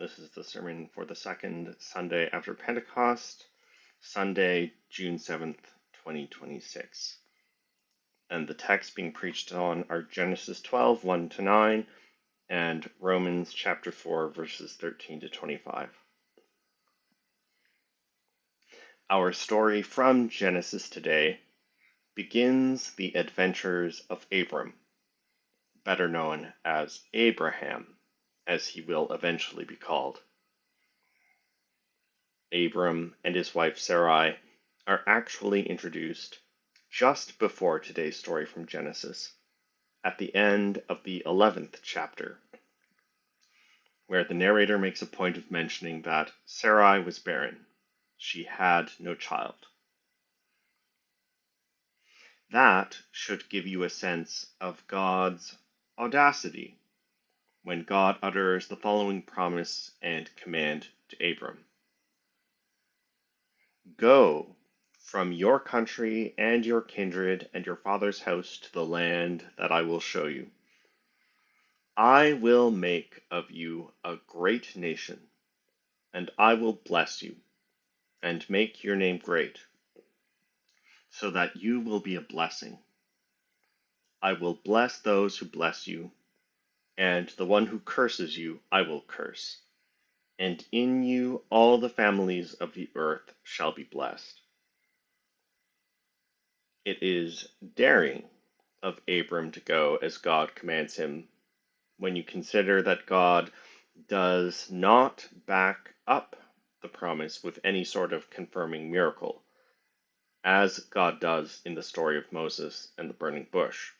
This is the sermon for the second Sunday after Pentecost, Sunday, June 7th, 2026. And the texts being preached on are Genesis 12, 1 to 9, and Romans chapter 4, verses 13 to 25. Our story from Genesis today begins the adventures of Abram, better known as Abraham, as he will eventually be called. Abram and his wife Sarai are actually introduced just before today's story from Genesis, at the end of the 11th chapter, where the narrator makes a point of mentioning that Sarai was barren. She had no child. That should give you a sense of God's audacity when God utters the following promise and command to Abram. Go from your country and your kindred and your father's house to the land that I will show you. I will make of you a great nation, and I will bless you, and make your name great, so that you will be a blessing. I will bless those who bless you, and the one who curses you I will curse. And in you all the families of the earth shall be blessed. It is daring of Abram to go as God commands him, when you consider that God does not back up the promise with any sort of confirming miracle, as God does in the story of Moses and the burning bush.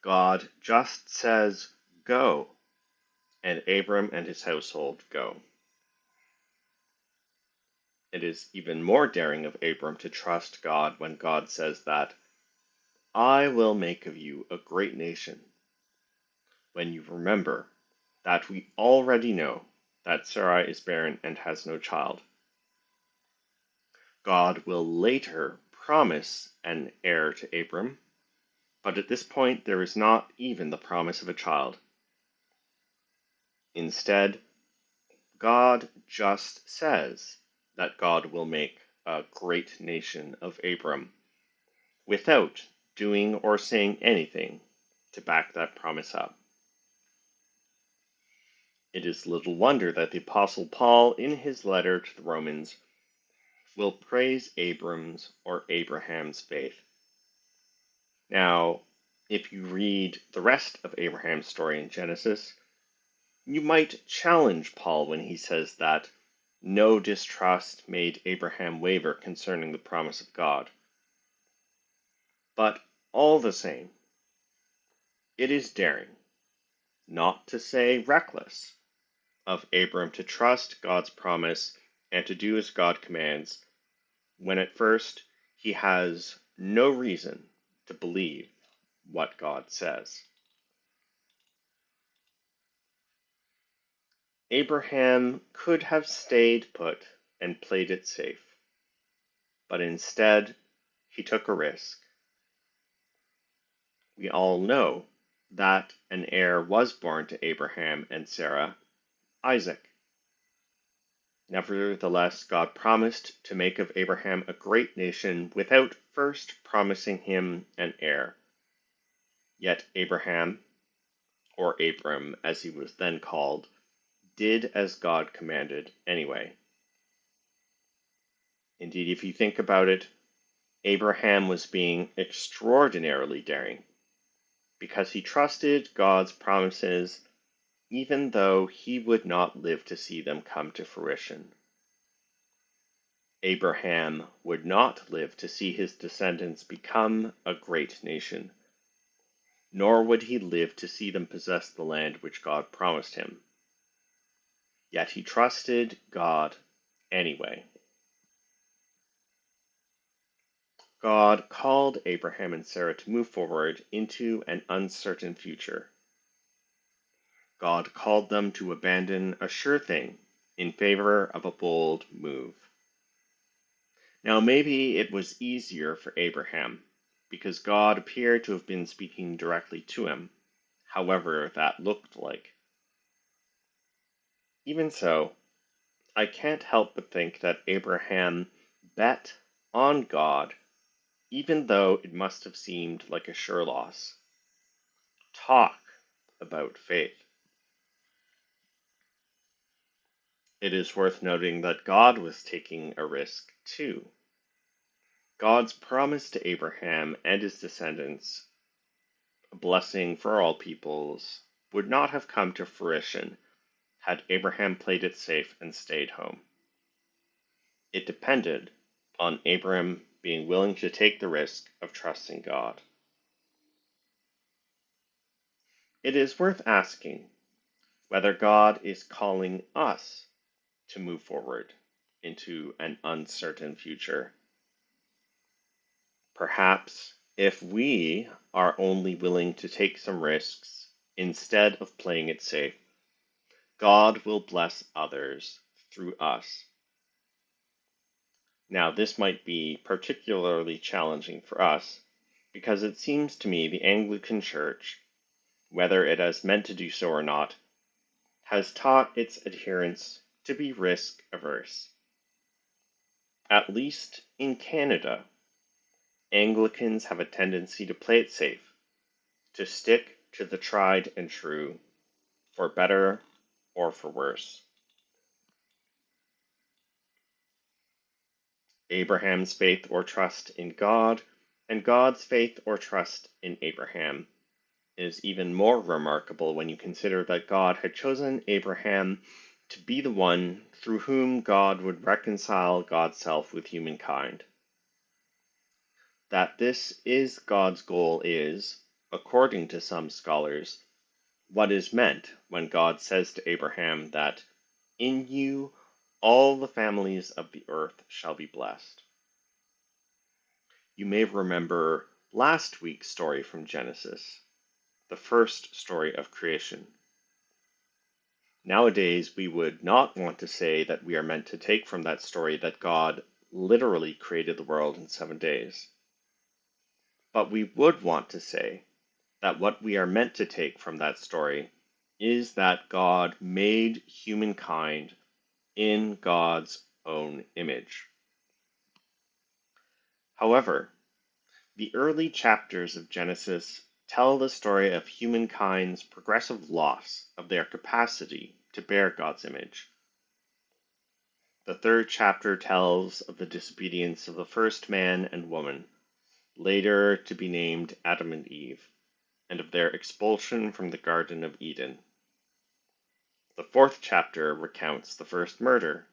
God just says, "Go," and Abram and his household go. It is even more daring of Abram to trust God when God says that, "I will make of you a great nation," when you remember that we already know that Sarai is barren and has no child. God will later promise an heir to Abram, but at this point there is not even the promise of a child. Instead, God just says that God will make a great nation of Abram, without doing or saying anything to back that promise up. It is little wonder that the Apostle Paul, in his letter to the Romans, will praise Abram's or Abraham's faith. Now, if you read the rest of Abraham's story in Genesis, you might challenge Paul when he says that no distrust made Abraham waver concerning the promise of God. But all the same, it is daring, not to say reckless, of Abram to trust God's promise and to do as God commands, when at first he has no reason to believe what God says. Abraham could have stayed put and played it safe, but instead he took a risk. We all know that an heir was born to Abraham and Sarah, Isaac. Nevertheless, God promised to make of Abraham a great nation without first promising him an heir. Yet Abraham, or Abram as he was then called, did as God commanded anyway. Indeed, if you think about it, Abraham was being extraordinarily daring, because he trusted God's promises even though he would not live to see them come to fruition. Abraham would not live to see his descendants become a great nation, nor would he live to see them possess the land which God promised him. Yet he trusted God anyway. God called Abraham and Sarah to move forward into an uncertain future. God called them to abandon a sure thing in favor of a bold move. Now, maybe it was easier for Abraham, because God appeared to have been speaking directly to him, however that looked like. Even so, I can't help but think that Abraham bet on God, even though it must have seemed like a sure loss. Talk about faith. It is worth noting that God was taking a risk too. God's promise to Abraham and his descendants, a blessing for all peoples, would not have come to fruition had Abraham played it safe and stayed home. It depended on Abraham being willing to take the risk of trusting God. It is worth asking whether God is calling us to move forward into an uncertain future. Perhaps if we are only willing to take some risks instead of playing it safe, God will bless others through us. Now, this might be particularly challenging for us because it seems to me the Anglican Church, whether it has meant to do so or not, has taught its adherents to be risk averse. At least in Canada, Anglicans have a tendency to play it safe, to stick to the tried and true, for better or for worse. Abraham's faith or trust in God, and God's faith or trust in Abraham, is even more remarkable when you consider that God had chosen Abraham to be the one through whom God would reconcile God's self with humankind. That this is God's goal is, according to some scholars, what is meant when God says to Abraham that in you all the families of the earth shall be blessed. You may remember last week's story from Genesis, the first story of creation. Nowadays, we would not want to say that we are meant to take from that story that God literally created the world in 7 days. But we would want to say that what we are meant to take from that story is that God made humankind in God's own image. However, the early chapters of Genesis tell the story of humankind's progressive loss of their capacity to bear God's image. The third chapter tells of the disobedience of the first man and woman, later to be named Adam and Eve, and of their expulsion from the Garden of Eden. The fourth chapter recounts the first murder.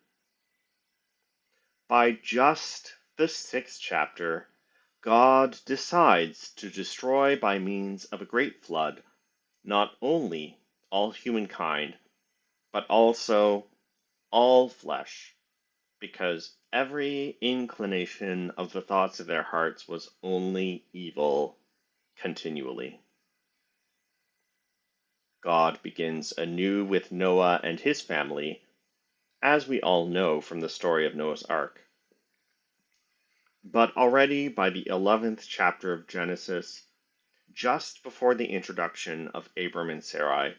By just the sixth chapter, God decides to destroy by means of a great flood not only all humankind, but also all flesh, because every inclination of the thoughts of their hearts was only evil continually. God begins anew with Noah and his family, as we all know from the story of Noah's Ark. But already by the 11th chapter of Genesis, just before the introduction of Abram and Sarai,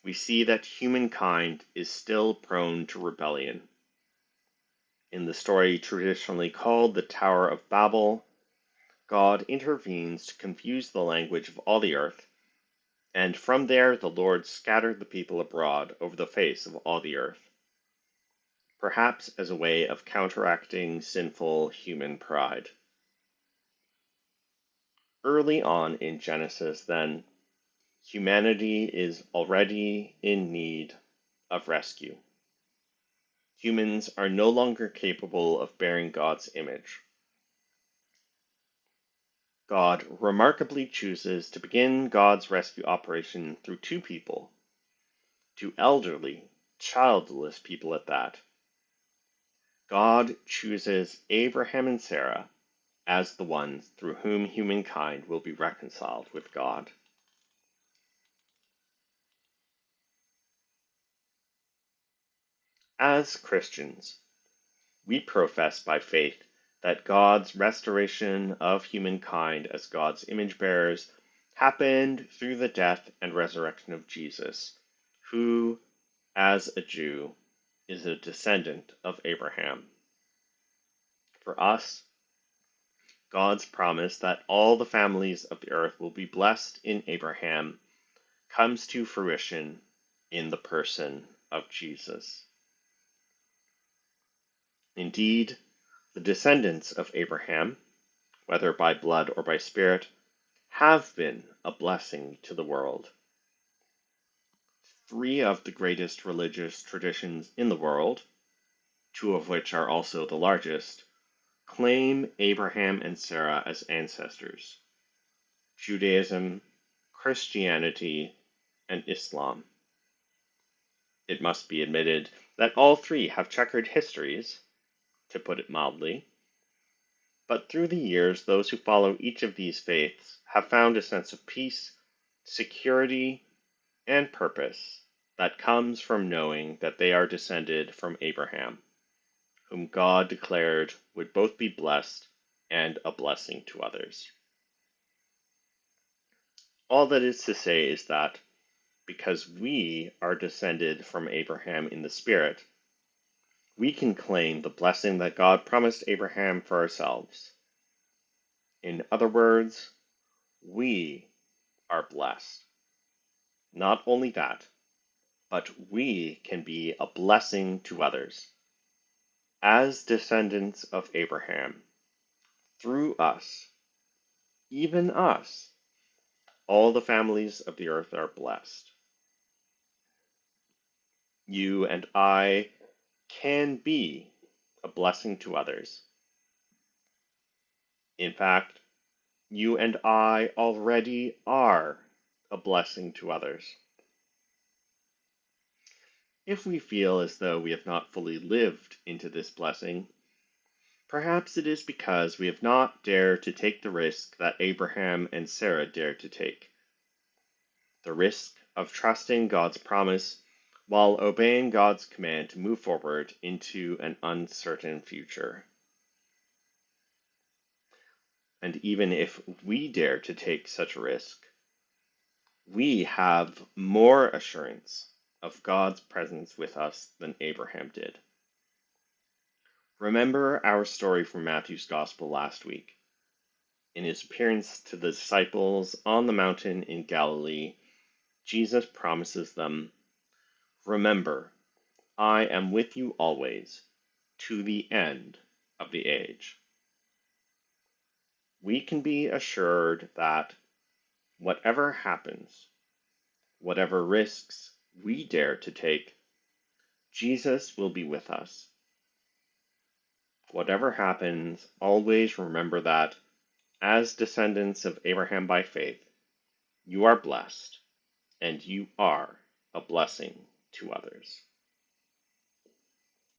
we see that humankind is still prone to rebellion. In the story traditionally called the Tower of Babel, God intervenes to confuse the language of all the earth, and from there the Lord scattered the people abroad over the face of all the earth, perhaps as a way of counteracting sinful human pride. Early on in Genesis, then, humanity is already in need of rescue. Humans are no longer capable of bearing God's image. God remarkably chooses to begin God's rescue operation through two people, two elderly, childless people at that. God chooses Abraham and Sarah as the ones through whom humankind will be reconciled with God. As Christians, we profess by faith that God's restoration of humankind as God's image bearers happened through the death and resurrection of Jesus, who, as a Jew, is a descendant of Abraham. For us, God's promise that all the families of the earth will be blessed in Abraham comes to fruition in the person of Jesus. Indeed, the descendants of Abraham, whether by blood or by spirit, have been a blessing to the world. Three of the greatest religious traditions in the world, two of which are also the largest, claim Abraham and Sarah as ancestors: Judaism, Christianity, and Islam. It must be admitted that all three have checkered histories, to put it mildly, but through the years those who follow each of these faiths have found a sense of peace, security, and purpose that comes from knowing that they are descended from Abraham, whom God declared would both be blessed and a blessing to others. All that is to say is that because we are descended from Abraham in the Spirit, we can claim the blessing that God promised Abraham for ourselves. In other words, we are blessed. Not only that, but we can be a blessing to others. As descendants of Abraham, through us, even us, all the families of the earth are blessed. You and I can be a blessing to others. In fact, you and I already are a blessing to others. If we feel as though we have not fully lived into this blessing, perhaps it is because we have not dared to take the risk that Abraham and Sarah dared to take. The risk of trusting God's promise while obeying God's command to move forward into an uncertain future. And even if we dare to take such a risk, we have more assurance of God's presence with us than Abraham did. Remember our story from Matthew's Gospel last week. In his appearance to the disciples on the mountain in Galilee, Jesus promises them, "Remember, I am with you always, to the end of the age." We can be assured that whatever happens, whatever risks we dare to take, Jesus will be with us. Whatever happens, always remember that, as descendants of Abraham by faith, you are blessed, and you are a blessing to others.